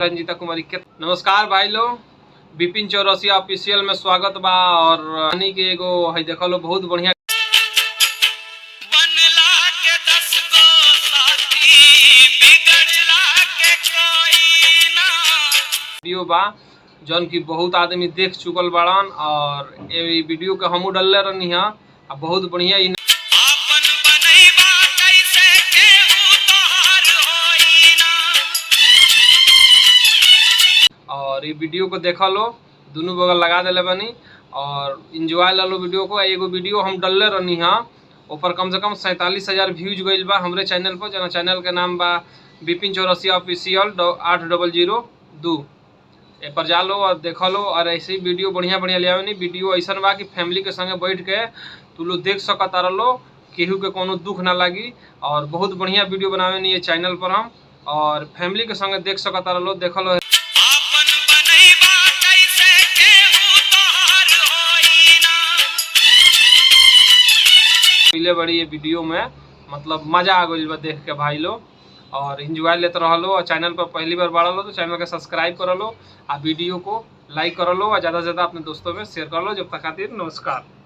रंजीता कुमारी के नमस्कार भाई लोग, बिपिन चौरसिया ऑफिशियल में स्वागत बा। और रानी के एगो है देख लो, बहुत बढ़िया वीडियो बा जौन की बहुत आदमी देख चुकल बाड़न। और ये वीडियो के हमू डलले रहनी है, बहुत बढ़िया। और ये वीडियो को देखा लो, दोनों बगल लगा दिले बनी और इंजॉय ला लो वीडियो को। एगो वीडियो हम डलले रहनी है, ऊपर कम से कम 47,000 व्यूज गई बा हमरे चैनल पर, जना चैनल के नाम बा बिपिन चौरसिया ऑफिशियल 8002। ए पर जा लो और देखा लो। और ऐसे ही वीडियो बढ़िया बढ़िया ले आवे। वीडियो ऐसा बा कि फैमिली के संगे बैठ के तू लोग देख सकता रहो, केहू के कोनो दुख ना लगी। और बहुत बढ़िया वीडियो बनावे ये चैनल पर हम, और फैमिली के संगे देख सकता रहो। देख लो पहले बड़ी ये वीडियो में मतलब मजा आ गई बा देख के भाई लोग, और इंजॉय लेते रह लो। और चैनल पर पहली बार बढ़ा लो तो चैनल के सब्सक्राइब कर लो, आ वीडियो को लाइक कर लो, और ज़्यादा से ज़्यादा अपने दोस्तों में शेयर कर लो। जब तक खातिर नमस्कार।